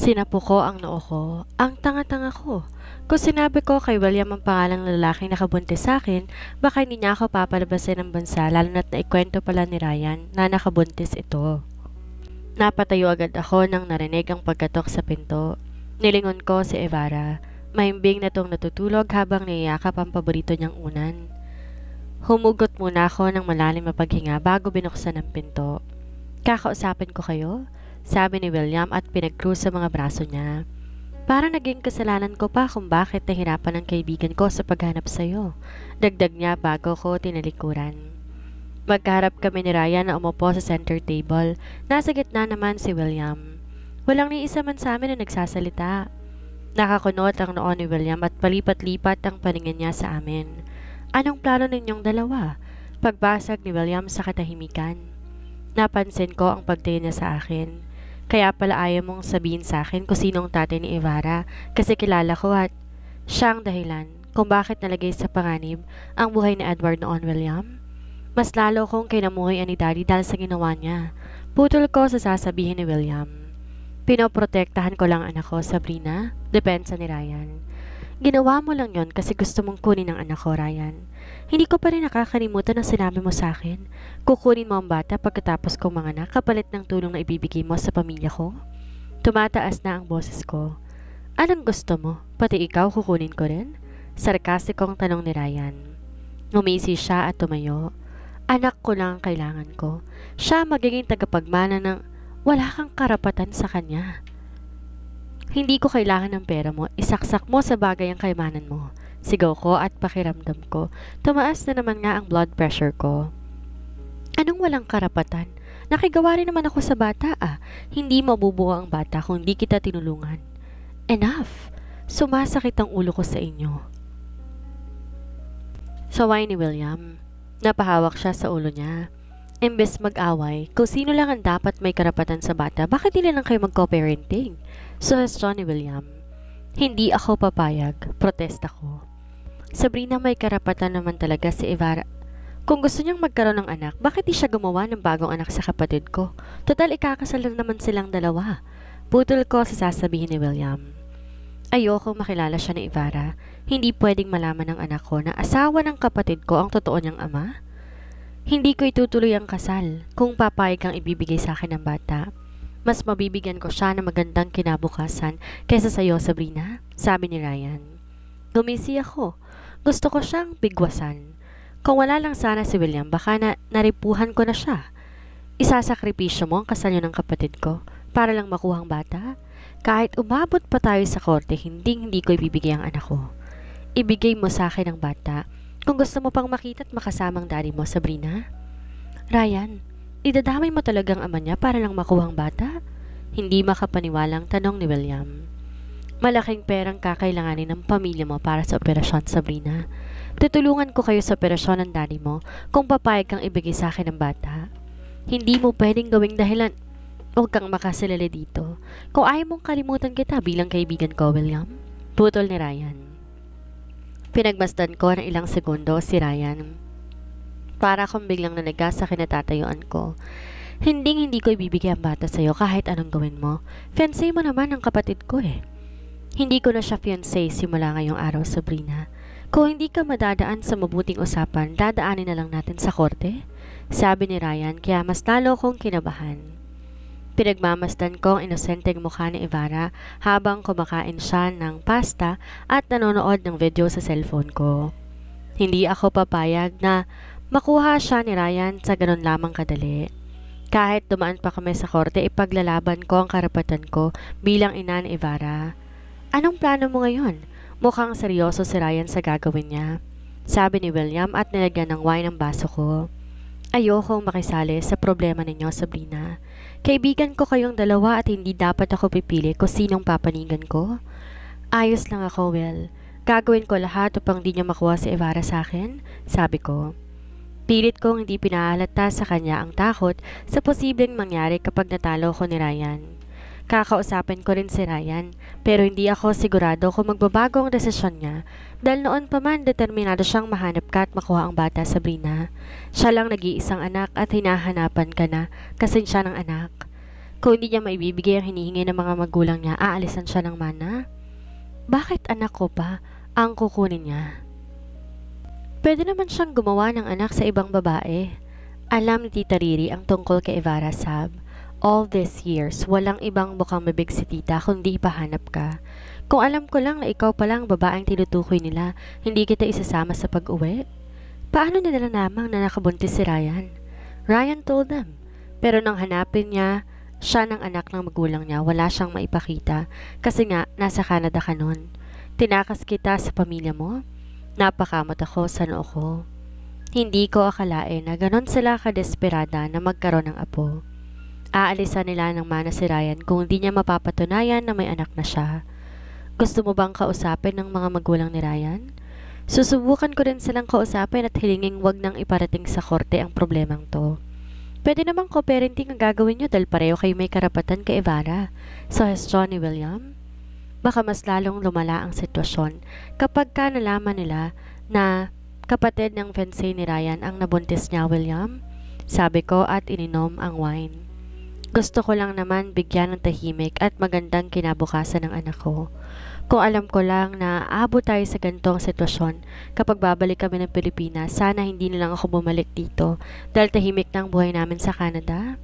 Sinapu ko ang noo ko. Ang tanga-tanga ko. Kung sinabi ko kay William ang pangalang lalaking nakabuntis sa akin, baka hindi niya ako papalabasin ng bansa lalo na't naikwento pala ni Ryan na nakabuntis ito. Napatayo agad ako nang narinig ang pagkatok sa pinto. Nilingon ko si Evara. Mahimbing na tong natutulog habang niyayakap ang paborito niyang unan. Humugot muna ako ng malalim na paghinga bago binuksan ang pinto. Kakausapin ko kayo? Sabi ni William at pinag-cruise sa mga braso niya. Parang naging kasalanan ko pa kung bakit nahirapan ang kaibigan ko sa paghanap sa'yo. Dagdag niya bago ko tinalikuran. Magkaharap kami ni Ryan na umupo sa center table. Nasa gitna naman si William. Walang ni isa man sa amin na nagsasalita. Nakakunot ang noo ni William at palipat-lipat ang paningin niya sa amin. Anong plano ninyong dalawa? Pagbasag ni William sa katahimikan. Napansin ko ang pagtingin niya sa akin. Kaya pala ayaw mong sabihin sa akin kung sinong tatay ni Evara kasi kilala ko at siya ang dahilan kung bakit nalagay sa panganib ang buhay ni Edward noon, William. Mas lalo kong kinamuhian ni Daddy dahil sa ginawa niya. Putol ko sa sasabihin ni William. Pinoprotektahan ko lang anak ko, Sabrina. Depensa ni Ryan. Ginawa mo lang yon kasi gusto mong kunin ang anak ko, Ryan. Hindi ko pa rin nakakalimutan ang sinabi mo sa akin. Kukunin mo ang bata pagkatapos kong manganak kapalit ng tulong na ibibigay mo sa pamilya ko. Tumataas na ang boses ko. Anong gusto mo? Pati ikaw kukunin ko rin? Sarkastikong tanong ni Ryan. Ngumisi siya at tumayo. Anak ko lang ang kailangan ko. Siya magiging tagapagmana ng wala kang karapatan sa kanya. Hindi ko kailangan ng pera mo, isaksak mo sa bagay ang kayamanan mo. Sigaw ko at pakiramdam ko. Tumaas na naman nga ang blood pressure ko. Anong walang karapatan? Nakigawa rin naman ako sa bata Hindi mabubuo ang bata kung hindi kita tinulungan. Enough! Sumasakit ang ulo ko sa inyo. Saway ni William. Napahawak siya sa ulo niya. Imbes mag-away, kung sino lang ang dapat may karapatan sa bata, bakit hindi lang kayo mag-co-parenting? Suhestyon ni William. Hindi ako papayag. Protesta ko. Sabrina, may karapatan naman talaga si Evara. Kung gusto niyang magkaroon ng anak, bakit di siya gumawa ng bagong anak sa kapatid ko? Total, ikakasal lang naman silang dalawa. Putol ko sa sasabihin ni William. Ayoko makilala siya ni Evara. Hindi pwedeng malaman ng anak ko na asawa ng kapatid ko ang totoo niyang ama. Hindi ko itutuloy ang kasal kung papayag kang ibibigay sa akin ng bata. Mas mabibigyan ko siya ng magandang kinabukasan kaysa sa iyo, Sabrina, sabi ni Ryan. Gumisi ako. Gusto ko siyang bigwasan. Kung wala lang sana si William, baka naripuhan ko na siya. Isasakripisyo mo ang kasal niyo ng kapatid ko para lang makuha ang bata? Kahit umabot pa tayo sa korte, hindi ko ibibigay ang anak ko. Ibigay mo sa akin ang bata. Kung gusto mo pang makita at makasamang daddy mo, Sabrina. Ryan, idadamay mo talagang ama niya para lang makuha ang bata? Hindi makapaniwalang tanong ni William. Malaking perang kakailanganin ng pamilya mo para sa operasyon, Sabrina. Tutulungan ko kayo sa operasyon ng daddy mo kung papayag kang ibigay sa akin ng bata. Hindi mo pwedeng gawing dahilan. Huwag kang makasilali dito. Kung ayaw mong kalimutan kita bilang kaibigan ko, William. Putol ni Ryan. Pinagmasdan ko ng ilang segundo si Ryan. Para akong biglang nanaga sa kinatatayuan ko. Hindi ko ibibigay ang bata sa'yo kahit anong gawin mo. Fiancé mo naman ang kapatid ko Hindi ko na siya fiancé simula ngayong araw, Sabrina. Kung hindi ka madadaan sa mabuting usapan, dadaanin na lang natin sa korte, sabi ni Ryan, kaya mas lalo kong kinabahan. Pinagmamasdan ko ang inosenteng mukha ni Evara habang kumakain siya ng pasta at nanonood ng video sa cellphone ko. Hindi ako papayag na makuha siya ni Ryan sa ganun lamang kadali. Kahit dumaan pa kami sa korte, ipaglalaban ko ang karapatan ko bilang ina ni Evara. Anong plano mo ngayon? Mukhang seryoso si Ryan sa gagawin niya, sabi ni William at nilagyan ng wine ang baso ko. Ayokong makisali sa problema ninyo, Sabrina. Kaibigan ko kayong dalawa at hindi dapat ako pipili kung sinong papanigan ko. Ayos lang ako, Will. Gagawin ko lahat upang di niya makuha si Evara sa akin, sabi ko. Pilit kong hindi pinahalata sa kanya ang takot sa posibleng mangyari kapag natalo ko ni Ryan. Kakausapin ko rin si Ryan, pero hindi ako sigurado kung magbabago ang desisyon niya dahil noon pa man determinado siyang mahanap ka at makuha ang bata, Sabrina. Siya lang nag-iisang anak at hinahanapan ka na kasi siya ng anak. Kung hindi niya maibibigay ang hinihingi ng mga magulang niya, aalisan siya ng mana? Bakit anak ko pa ang kukunin niya? Pwede naman siyang gumawa ng anak sa ibang babae. Alam ni Tita Riri ang tungkol kay Ivara, Sab. All these years, walang ibang bukang bibig si Tita kundi ipahanap ka. Kung alam ko lang na ikaw palang babaeng tinutukoy nila, hindi kita isasama sa pag-uwi. Paano nila namang na nakabuntis si Ryan? Ryan told them. Pero nang hanapin niya siya ng anak ng magulang niya, wala siyang maipakita kasi nga nasa Canada ka nun. Tinakas kita sa pamilya mo? Napakamot ako sa noo ko. Hindi ko akalain na ganon sila kadesperada na magkaroon ng apo. Aalisan nila ng mana si Ryan kung hindi niya mapapatunayan na may anak na siya. Gusto mo bang kausapin ng mga magulang ni Ryan? Susubukan ko rin silang kausapin at hilinging wag nang iparating sa korte ang problemang to. Pwede namang co-parenting ang gagawin nyo dahil pareho kayo may karapatan kay Ivara. Suggestion ni William. Baka mas lalong lumala ang sitwasyon kapag ka nalaman nila na kapatid ng fiancé ni Ryan ang nabuntis niya, William. Sabi ko at ininom ang wine. Gusto ko lang naman bigyan ng tahimik at magandang kinabukasan ng anak ko. Kung alam ko lang na aabot tayo sa ganitong sitwasyon kapag babalik kami ng Pilipinas, sana hindi na lang ako bumalik dito dahil tahimik na ang buhay namin sa Canada.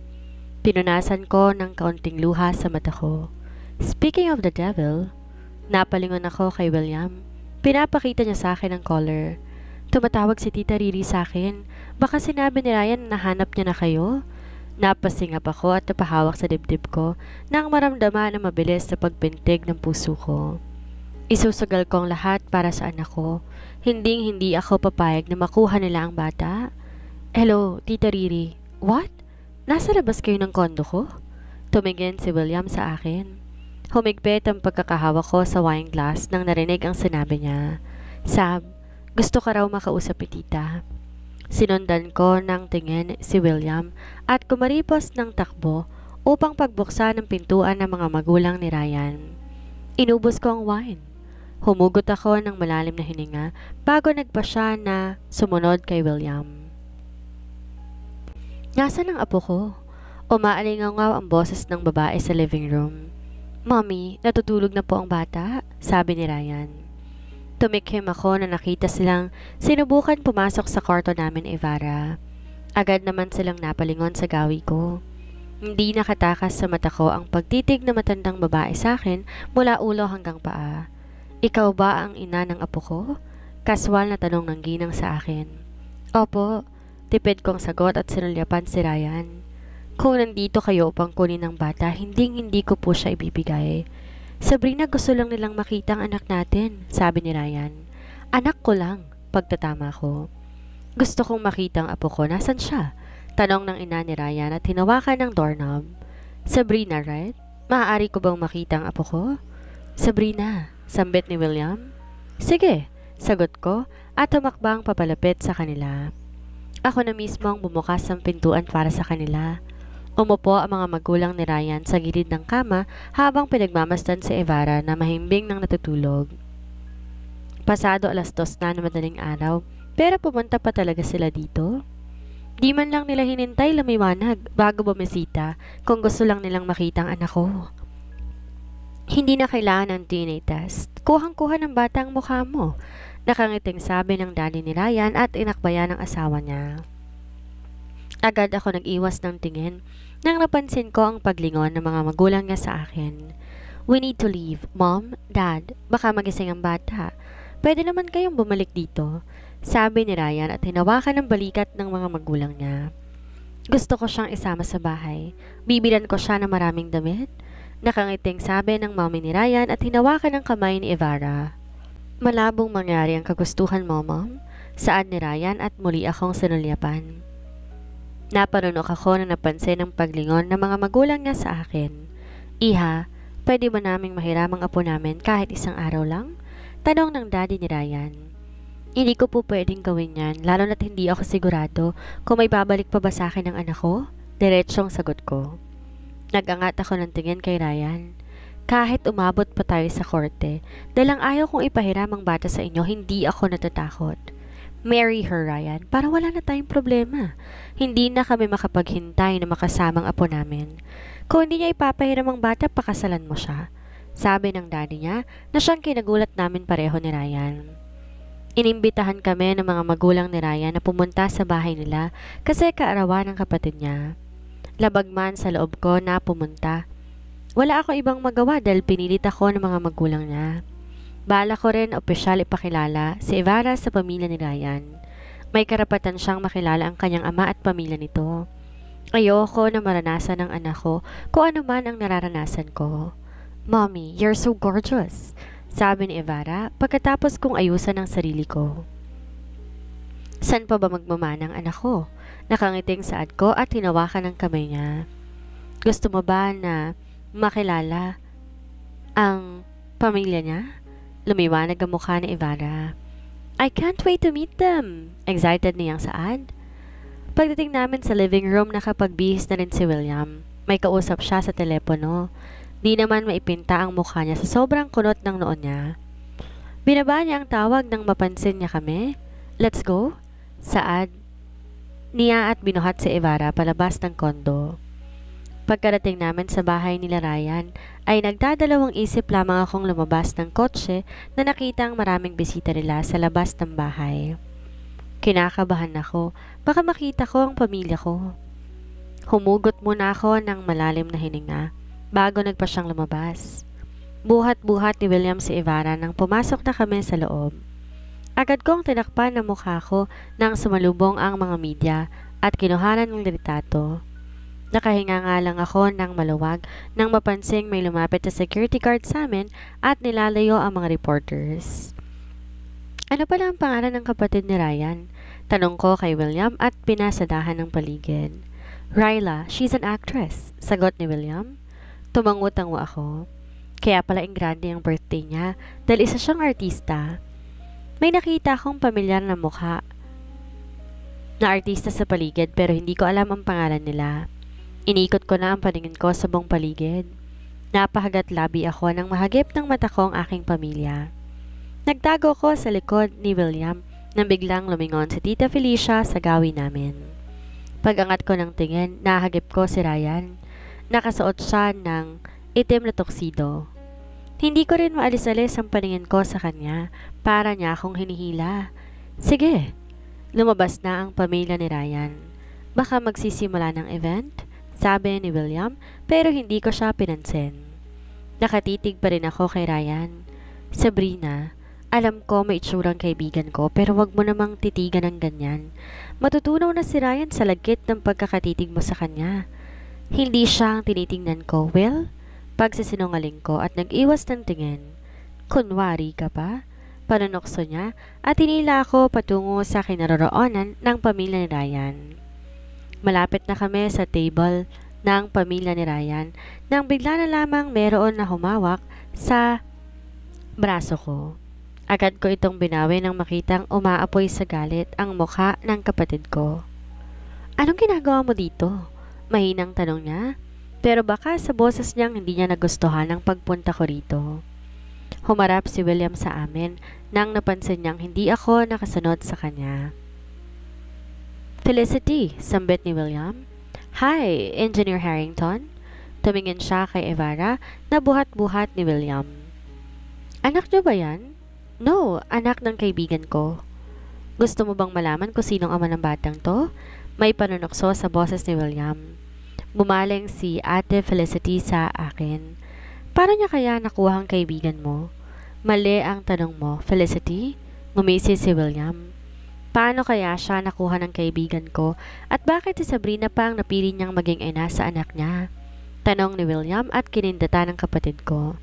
Pinunasan ko ng kaunting luha sa mata ko. Speaking of the devil, napalingon ako kay William. Pinapakita niya sa akin ang collar. Tumatawag si Tita Riri sa akin. Baka sinabi ni Ryan na nahanap niya na kayo? Napasingap ako at napahawak sa dibdib ko nang maramdaman na mabilis sa pagpintig ng puso ko. Isusugal ko ang lahat para sa anak ko. Hindi ako papayag na makuha nila ang bata. Hello, Tita Riri. What? Nasa labas kayo ng kondo ko? Tumingin si William sa akin. Humigpit ang pagkakahawak ko sa wine glass nang narinig ang sinabi niya. Sab, gusto ka raw makausap ni Tita. Sinundan ko ng tingin si William at kumaripos ng takbo upang pagbuksan ng pintuan ng mga magulang ni Ryan. Inubos ko ang wine. Humugot ako ng malalim na hininga bago nagpa siya na sumunod kay William. Nasaan ang apo ko? Umaalingaw ang boses ng babae sa living room. Mommy, natutulog na po ang bata, sabi ni Ryan. Tumikhim ako na nakita silang sinubukan pumasok sa kwarto namin ni Ivara. Agad naman silang napalingon sa gawi ko. Hindi nakatakas sa mata ko ang pagtitig na matandang babae sa akin mula ulo hanggang paa. Ikaw ba ang ina ng apo ko? Kaswal na tanong ng ginang sa akin. Opo, tipid kong sagot at sinulyapan si Ryan. Kung nandito kayo upang kunin ng bata, hindi ko po siya ibibigay. Sabrina, gusto lang nilang makita ang anak natin, sabi ni Ryan. Anak ko lang, pagtatama ko. Gusto kong makita ang apo ko, nasan siya? Tanong ng ina ni Ryan at hinawakan ng doorknob. Sabrina, right? Maaari ko bang makita ang apo ko? Sabrina, sambit ni William. Sige, sagot ko at tumakbang papalapit sa kanila. Ako na mismo ang bumukas ng pintuan para sa kanila. Umupo ang mga magulang ni Ryan sa gilid ng kama habang pinagmamasdan si Ivara na mahimbing ng natutulog. Pasado 2:00 na madaling araw, pero pumunta pa talaga sila dito. Di man lang nila hinintay lumiwanag bago bumisita kung gusto lang nilang makita ang anak ko. Hindi na kailangan ng DNA test. Kuhang-kuha ng bata ang mukha mo. Nakangiting sabi ng daddy ni Ryan at inakbayan ng asawa niya. Agad ako nag-iwas ng tingin nang napansin ko ang paglingon ng mga magulang niya sa akin. We need to leave, Mom, Dad. Baka magising ang bata. Pwede naman kayong bumalik dito, sabi ni Ryan at hinawakan ng balikat ng mga magulang niya. Gusto ko siyang isama sa bahay. Bibilan ko siya ng maraming damit. Nakangiting sabi ng mommy ni Ryan at hinawakan ng kamay ni Ivara. Malabong mangyari ang kagustuhan mo, Mom, saad ni Ryan at muli akong sinulyapan. Napanunok ako na napansin ang paglingon ng mga magulang niya sa akin. Iha, pwede ba naming mahiramang apo namin kahit isang araw lang? Tanong ng daddy ni Ryan. Hindi ko po pwedeng gawin yan, lalo na't hindi ako sigurado kung may babalik pa ba sa akin ang anak ko? Diretsyong sagot ko. Nagangat ako ng tingin kay Ryan. Kahit umabot pa tayo sa korte, dahil ang ayaw kong ipahiram ang bata sa inyo, hindi ako natatakot. Marry her, Ryan, para wala na tayong problema. Hindi na kami makapaghintay na makasamang apo namin. Kung hindi niya ipapahiram ang bata, pakasalan mo siya. Sabi ng daddy niya na siyang kinagulat namin pareho ni Ryan. Inimbitahan kami ng mga magulang ni Ryan na pumunta sa bahay nila kasi kaarawan ng kapatid niya. Labag man sa loob ko na pumunta. Wala ako ibang magawa dahil pinilit ako ng mga magulang niya. Bala ko rin opisyal ipakilala si Evara sa pamilya ni Ryan. May karapatan siyang makilala ang kanyang ama at pamilya nito. Ayoko na maranasan ng anak ko kung ano man ang nararanasan ko. "Mommy, you're so gorgeous," sabi ni Evara pagkatapos kong ayusan ang sarili ko. San pa ba magmamana ang anak ko? Nakangiting saad ko at hinawakan ang kamay niya. Gusto mo ba na makilala ang pamilya niya? Lumiwanag ang mukha ni Evara. "I can't wait to meet them," excited niyang saad. Pagdating namin sa living room, nakapagbihis na rin si William. May kausap siya sa telepono. Di naman maipinta ang mukha niya sa sobrang kunot ng noon niya. Binaba niya ang tawag nang mapansin niya kami. "Let's go," saad niya at binuhat si Evara palabas ng kondo. Pagkarating namin sa bahay nila Ryan, ay nagdadalawang isip lamang akong lumabas ng kotse na nakitang maraming bisita nila sa labas ng bahay. Kinakabahan ako, baka makita ko ang pamilya ko. Humugot muna ako ng malalim na hininga bago nagpa siyang lumabas. Buhat-buhat ni William si Evara nang pumasok na kami sa loob. Agad kong tinakpan ang mukha ko nang sumalubong ang mga media at kinuhanan ng litrato. Nakahinga nga lang ako ng maluwag nang mapansing may lumapit na security guard sa amin at nilalayo ang mga reporters. "Ano pala ang pangalan ng kapatid ni Ryan?" Tanong ko kay William at pinasadahan ng paligid. "Ryla, she's an actress," sagot ni William. Tumango-tango ako. Kaya pala grande ang birthday niya dahil isa siyang artista. May nakita akong pamilyar na mukha na artista sa paligid pero hindi ko alam ang pangalan nila. Inikot ko na ang paningin ko sa buong paligid. Napahagat labi ako nang mahagip ng mata ko ang aking pamilya. Nagtago ko sa likod ni William nang biglang lumingon si Tita Felicia sa gawi namin. Pag-angat ko ng tingin, nahagip ko si Ryan. Nakasuot siya ng itim na tuxedo. Hindi ko rin maalis-alis ang paningin ko sa kanya para niya akong hinihila. "Sige." Lumabas na ang pamilya ni Ryan. "Baka magsisimula ng event?" sabi ni William pero hindi ko siya pinansin. Nakatitig pa rin ako kay Ryan. "Sabrina, alam ko may itsurang kaibigan ko pero wag mo namang titigan ng ganyan. Matutunaw na si Ryan sa lagkit ng pagkakatitig mo sa kanya." Hindi siya ang tinitingnan ko, Will? Pagsisinungaling ko at nag-iwas ng tingin. "Kunwari ka pa?" Panunokso niya at hinila ako patungo sa kinaroroonan ng pamilya ni Ryan. Malapit na kami sa table ng pamilya ni Ryan nang bigla na lamang meron na humawak sa braso ko. Agad ko itong binawi nang makitang umaapoy sa galit ang mukha ng kapatid ko. "Anong ginagawa mo dito?" Mahinang tanong niya, pero baka sa boses niyang hindi niya nagustuhan ang pagpunta ko rito. Humarap si William sa amin nang napansin niyang hindi ako nakasunod sa kanya. "Felicity," sambit ni William. "Hi, Engineer Harrington." Tumingin siya kay Evara na buhat-buhat ni William. "Anak niyo ba yan?" "No, anak ng kaibigan ko." "Gusto mo bang malaman kung sinong ama ng batang to?" May panunokso sa boses ni William. Bumaling si Ate Felicity sa akin. "Paano niya kaya nakuha ang kaibigan mo?" "Mali ang tanong mo, Felicity." Ngumisi si William. "Paano kaya siya nakuha ng kaibigan ko at bakit si Sabrina pa ang napili niyang maging ina sa anak niya?" Tanong ni William at kinindata ng kapatid ko.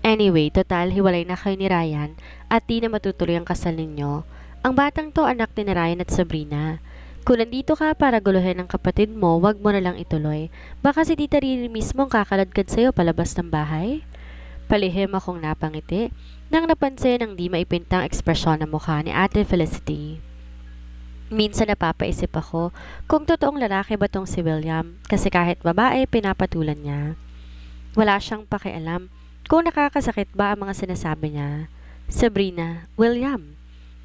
"Anyway, total hiwalay na kayo ni Ryan at di na matutuloy ang kasal ninyo. Ang batang to anak ni Ryan at Sabrina. Kung nandito ka para guluhin ang kapatid mo, wag mo na lang ituloy. Baka si Tita Riri mismo ang kakaladkad sa'yo palabas ng bahay." Palihim akong napangiti nang napansin ang di maipintang ekspresyon ng mukha ni Ate Felicity. Minsan napapaisip ako kung totoong lalaki ba tong si William kasi kahit babae pinapatulan niya. Wala siyang pakialam kung nakakasakit ba ang mga sinasabi niya. "Sabrina, William."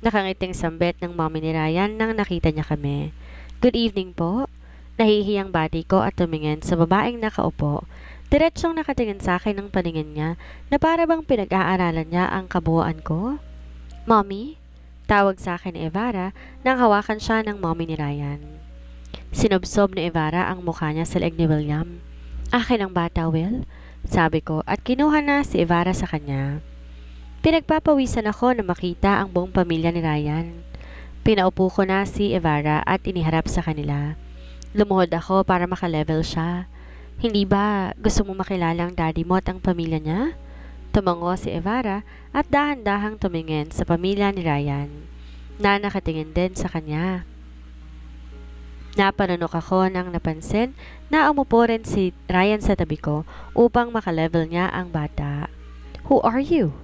Nakangiting sambit ng mommy ni Ryan nang nakita niya kami. "Good evening po." Nahihiyang bati ko at tumingin sa babaeng nakaupo. Diretsyong nakatingin sa akin ng paningin niya na para bang pinag-aaralan niya ang kabuuan ko. Mommy? Tawag sa akin ni Evara nang hawakan siya ng mommy ni Ryan. Sinubsob ni Evara ang mukha niya sa leeg ni William. Akin ang bata, Will? Sabi ko at kinuha na si Evara sa kanya. Pinagpapawisan ako na makita ang buong pamilya ni Ryan. Pinaupo ko na si Evara at iniharap sa kanila. Lumuhod ako para makalevel siya. Hindi ba gusto mo makilala ang daddy mo at ang pamilya niya? Tumango si Evara at dahan-dahang tumingin sa pamilya ni Ryan na nakatingin din sa kanya. Napanunok ako nang napansin na umupo rin si Ryan sa tabi ko upang makalevel niya ang bata. Who are you?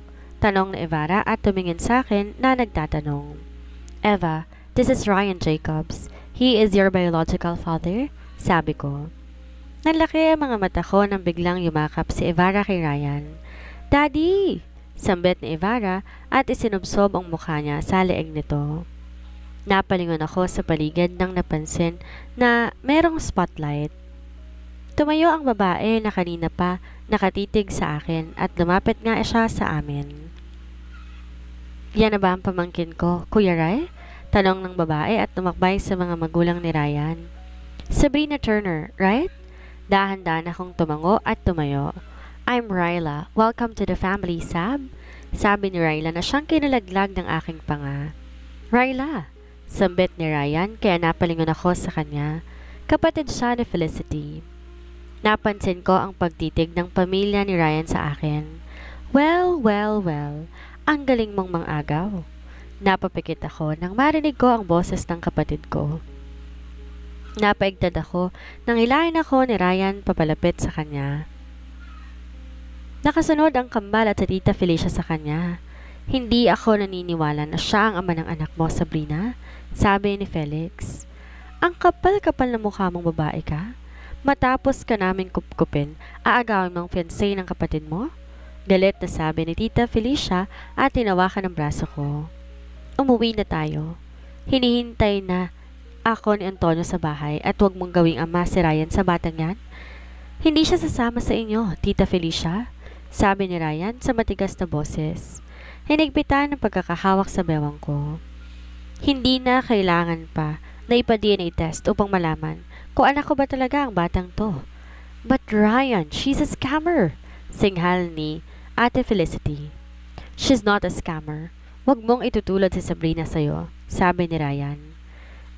Tanong ni Evara at tumingin sa akin na nagtatanong. Eva, this is Ryan Jacobs. He is your biological father? Sabi ko. Nalaki ang mga mata ko nang biglang yumakap si Evara kay Ryan. Daddy! Sambit ni Evara at isinubsob ang mukha niya sa leeg nito. Napalingon ako sa paligid nang napansin na merong spotlight. Tumayo ang babae na kanina pa nakatitig sa akin at lumapit nga siya sa amin. Yan na ba ang pamangkin ko, Kuya Ray? Tanong ng babae at tumakbay sa mga magulang ni Ryan. Sabrina Turner, right? Dahan-dahan akong tumango at tumayo. I'm Ryla. Welcome to the family, Sab. Sabi ni Ryla na siyang kinalaglag ng aking panga. Ryla, sambit ni Ryan kaya napalingon ako sa kanya. Kapatid siya ni Felicity. Napansin ko ang pagtitig ng pamilya ni Ryan sa akin. Well, ang galing mong mang-agaw. Napapikit ako nang marinig ko ang boses ng kapatid ko. Napaigtad ako nang hilahin ako ni Ryan papalapit sa kanya. Nakasunod ang kambal at si Tita Felicia sa kanya. Hindi ako naniniwala na siya ang ama ng anak mo, Sabrina, sabi ni Felix. Ang kapal-kapal na mukha mong babae ka. Matapos ka namin kupkupin, aagawin mong fiancé ng kapatid mo? Galit na sabi ni Tita Felicia at tinawakan ang braso ko. Umuwi na tayo. Hinihintay na ako ni Antonio sa bahay at huwag mong gawing ama si Ryan sa batang yan. Hindi siya sasama sa inyo, Tita Felicia, sabi ni Ryan sa matigas na boses. Hinigpitan ng pagkakahawak sa bewang ko. Hindi na kailangan pa na ipa-DNA test upang malaman kung anak ko ba talaga ang batang to. But Ryan, she's a scammer, singhal ni Ate Felicity. She's not a scammer. Huwag mong itutulad si Sabrina sa'yo, sabi ni Ryan.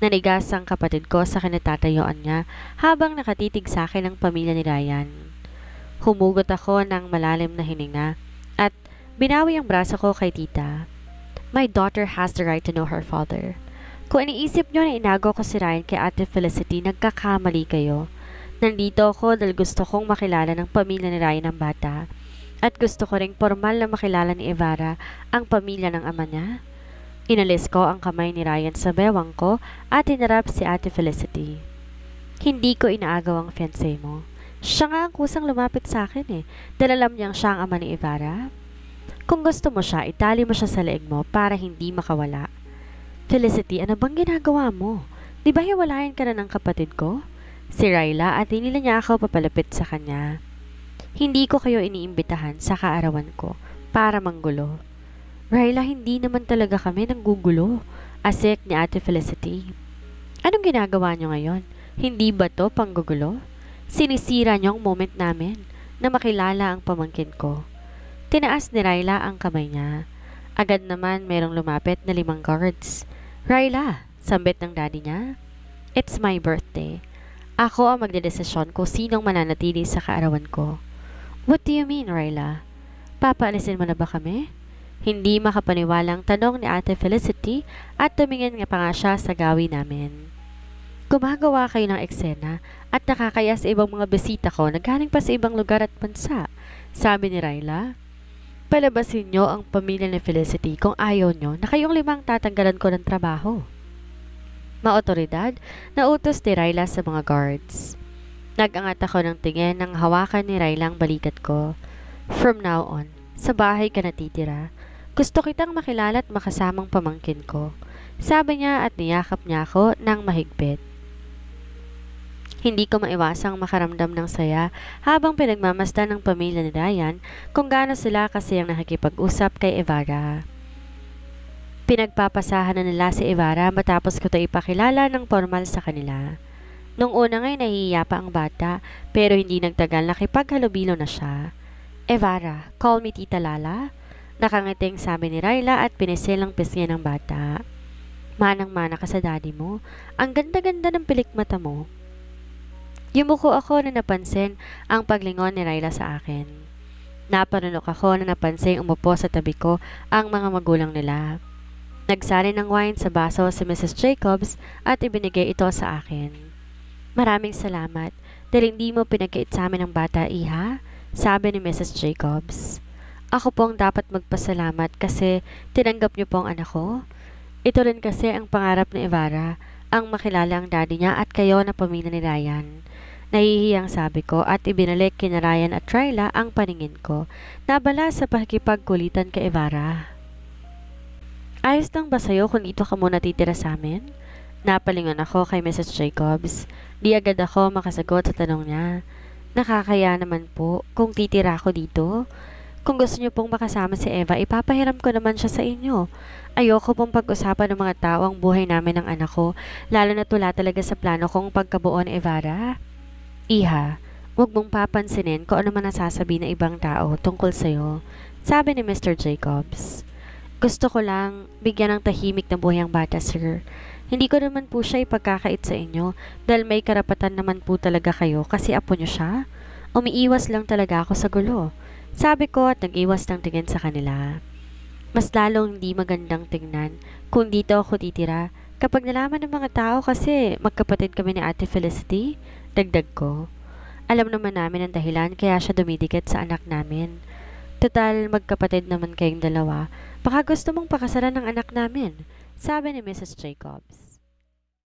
Nanigas ang kapatid ko sa kinatatayuan niya habang nakatitig sa akin ang pamilya ni Ryan. Humugot ako ng malalim na hininga at binawi ang braso ko kay tita. My daughter has the right to know her father. Kung iniisip niyo na inago ko si Ryan kay Ate Felicity, nagkakamali kayo. Nandito ako dahil gusto kong makilala ng pamilya ni Ryan ang bata. At gusto ko ring formal na makilala ni Evara ang pamilya ng ama niya. Inalis ko ang kamay ni Ryan sa bewang ko at hinarap si Ate Felicity. Hindi ko inaagaw ang fiancé mo. Siya nga ang kusang lumapit sa akin dahil alam niyang siya ang ama ni Evara. Kung gusto mo siya, itali mo siya sa leeg mo para hindi makawala. Felicity, ano bang ginagawa mo? Di ba hiwalayan ka na ng kapatid ko? Si Ryla at hinila niya ako papalapit sa kanya. Hindi ko kayo iniimbitahan sa kaarawan ko para manggulo. Ryla, hindi naman talaga kami nanggugulo, asik ni Ate Felicity. Anong ginagawa niyo ngayon? Hindi ba to panggugulo? Sinisira niyo ang moment namin na makilala ang pamangkin ko. Tinaas ni Ryla ang kamay niya. Agad naman merong lumapit na 5 guards. Ryla, sambit ng daddy niya. It's my birthday. Ako ang magdedesisyon kung sinong mananatili sa kaarawan ko. What do you mean, Ryla? Papaalisin mo na ba kami? Hindi makapaniwalang tanong ni Ate Felicity at tumingin nga pa nga siya sa gawi namin. Gumagawa kayo ng eksena at nakakaya sa ibang mga bisita ko na galing pa sa ibang lugar at bansa, sabi ni Ryla. Palabasin niyo ang pamilya ni Felicity kung ayaw niyo na kayong 5 tatanggalan ko ng trabaho. Maotoridad na utos ni Ryla sa mga guards. Nag-angat ako ng tingin nang hawakan ni Ryla ang balikat ko. From now on, sa bahay ka natitira. Gusto kitang makilala at makasamang pamangkin ko. Sabi niya at niyakap niya ako ng mahigpit. Hindi ko maiwasang makaramdam ng saya habang pinagmamasdan ng pamilya ni Ryan kung gaano sila kasiyang nakikipag-usap kay Evara. Pinagpapasahan na nila si Evara matapos ko ito ipakilala ng formal sa kanila. Nung una nga'y nahihiya pa ang bata pero hindi nagtagal nakipaghalubilo na siya. Evara, call me Tita Lala. Nakangiting sabi ni Ryla at pinisil ang pisngi ng bata. Manang-mana ka sa daddy mo. Ang ganda-ganda ng pilik mata mo. Yumuko ako na napansin ang paglingon ni Ryla sa akin. Napanunok ako na napansin umupo sa tabi ko ang mga magulang nila. Nagsali ng wine sa baso si Mrs. Jacobs at ibinigay ito sa akin. Maraming salamat dahil hindi mo pinagkait sa amin ang bata, iha, sabi ni Mrs. Jacobs. Ako po ang dapat magpasalamat kasi tinanggap niyo po ang anak ko. Ito rin kasi ang pangarap ni Evara, ang makilala ang daddy niya at kayo na pamilya ni Ryan. Nahihiyang sabi ko at ibinalik kina Ryan at Ryla ang paningin ko. Nabala sa pakikipagkulitan kay Evara. Ayos lang ba sa'yo kung dito ka muna titira sa amin? Napalingon ako kay Mrs. Jacobs. Di agad ako makasagot sa tanong niya. Nakakaya naman po kung titira ako dito. Kung gusto niyo pong makasama si Eva, ipapahiram ko naman siya sa inyo. Ayoko pong pag-usapan ng mga tao ang buhay namin ng anak ko, lalo na tula talaga sa plano kong pagkabuo ni Evara. Iha, huwag mong papansinin kung ano man nasasabi ng ibang tao tungkol sa'yo, sabi ni Mr. Jacobs. Gusto ko lang bigyan ng tahimik na buhay ang bata, sir. Hindi ko naman po siya ipagkakait sa inyo dahil may karapatan naman po talaga kayo kasi apo niyo siya. Umiiwas lang talaga ako sa gulo, sabi ko at nag-iwas ng tingin sa kanila. Mas lalong hindi magandang tingnan kung dito ako titira kapag nalaman ng mga tao kasi magkapatid kami ni Ate Felicity. Dagdag ko. Alam naman namin ang dahilan kaya siya dumidikit sa anak namin. Total, magkapatid naman kayong dalawa. Baka gusto mong pakasalan ng anak namin, sabi ni Mrs. Jacobs.